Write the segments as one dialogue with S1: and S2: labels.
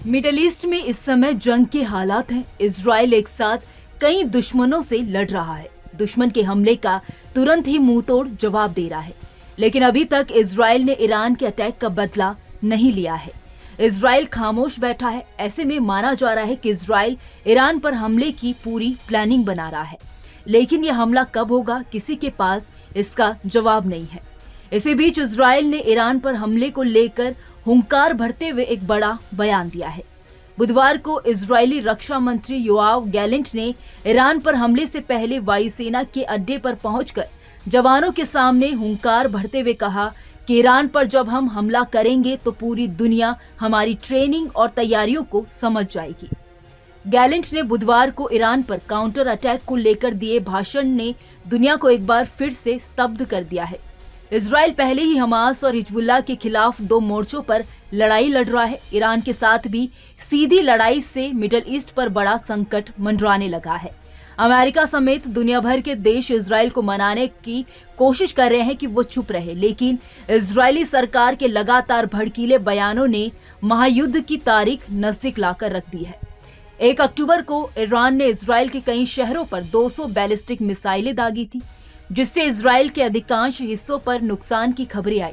S1: Middle east में इस समय जंग के हालात हैं। इजराइल एक साथ कई दुश्मनों से लड़ रहा है। दुश्मन के हमले का तुरंत ही मुंहतोड़ जवाब दे रहा है, लेकिन अभी तक इजराइल ने ईरान के अटैक का बदला नहीं लिया है। इजराइल खामोश बैठा है। ऐसे में माना जा रहा है कि इजराइल ईरान पर हमले की पूरी प्लानिंग बना रहा है, लेकिन यह हमला कब होगा, किसी के पास इसका जवाब नहीं है। इसी बीच इजराइल ने ईरान पर हमले को लेकर हुंकार भरते हुए एक बड़ा बयान दिया है। बुधवार को इजरायली रक्षा मंत्री योआव गैलेंट ने ईरान पर हमले से पहले वायुसेना के अड्डे पर पहुंचकर जवानों के सामने हुंकार भरते हुए कहा कि ईरान पर जब हम हमला करेंगे तो पूरी दुनिया हमारी ट्रेनिंग और तैयारियों को समझ जाएगी। गैलेंट ने बुधवार को ईरान पर काउंटर अटैक को लेकर दिए भाषण ने दुनिया को एक बार फिर से स्तब्ध कर दिया है। इजराइल पहले ही हमास और हिजबुल्लाह के खिलाफ 2 मोर्चों पर लड़ाई लड़ रहा है। ईरान के साथ भी सीधी लड़ाई से मिडिल ईस्ट पर बड़ा संकट मंडराने लगा है। अमेरिका समेत दुनिया भर के देश इजराइल को मनाने की कोशिश कर रहे हैं कि वो चुप रहे, लेकिन इजरायली सरकार के लगातार भड़कीले बयानों ने महायुद्ध की तारीख नजदीक लाकर रख दी है। 1 अक्टूबर को ईरान ने इजराइल के कई शहरों पर 200 बैलिस्टिक मिसाइलें दागी थी, जिससे इजराइल के अधिकांश हिस्सों पर नुकसान की खबरें आई।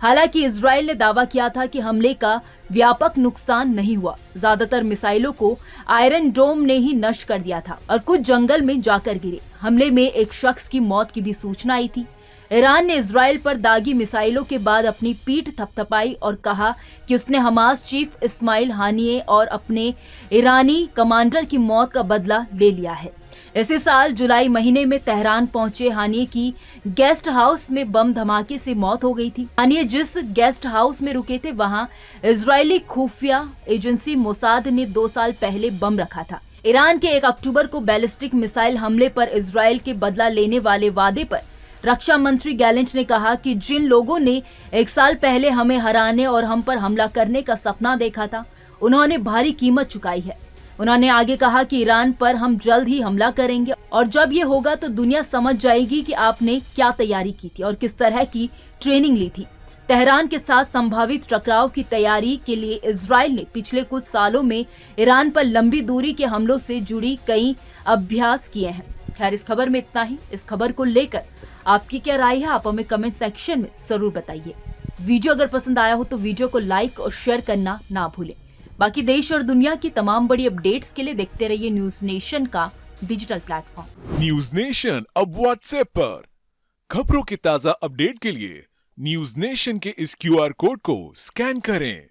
S1: हालांकि इजराइल ने दावा किया था कि हमले का व्यापक नुकसान नहीं हुआ। ज्यादातर मिसाइलों को आयरन डोम ने ही नष्ट कर दिया था और कुछ जंगल में जाकर गिरे। हमले में एक शख्स की मौत की भी सूचना आई थी। ईरान ने इजराइल पर दागी मिसाइलों के बाद अपनी पीठ थपथपाई और कहा कि उसने हमास चीफ इस्माइल हानिये और अपने ईरानी कमांडर की मौत का बदला ले लिया है। इसी साल जुलाई महीने में तेहरान पहुंचे हानिये की गेस्ट हाउस में बम धमाके से मौत हो गई थी। हानिये जिस गेस्ट हाउस में रुके थे, वहां इजरायली खुफिया एजेंसी मोसाद ने 2 साल पहले बम रखा था। ईरान के 1 अक्टूबर को बैलिस्टिक मिसाइल हमले पर इजराइल के बदला लेने वाले वादे पर रक्षा मंत्री गैलेंट ने कहा कि जिन लोगों ने 1 साल पहले हमें हराने और हम पर हमला करने का सपना देखा था, उन्होंने भारी कीमत चुकाई है। उन्होंने आगे कहा कि ईरान पर हम जल्द ही हमला करेंगे और जब ये होगा तो दुनिया समझ जाएगी कि आपने क्या तैयारी की थी और किस तरह की ट्रेनिंग ली थी। तेहरान के साथ संभावित टकराव की तैयारी के लिए इजराइल ने पिछले कुछ सालों में ईरान पर लंबी दूरी के हमलों से जुड़ी कई अभ्यास किए हैं। खैर, इस खबर में इतना ही। इस खबर को लेकर आपकी क्या राय है, आप हमें कमेंट सेक्शन में जरूर बताइए। वीडियो अगर पसंद आया हो तो वीडियो को लाइक और शेयर करना ना भूलें। बाकी देश और दुनिया की तमाम बड़ी अपडेट्स के लिए देखते रहिए न्यूज नेशन का डिजिटल प्लेटफॉर्म।
S2: न्यूज नेशन अब व्हाट्सएप पर खबरों की ताजा अपडेट के लिए न्यूज नेशन के इस QR कोड को स्कैन करें।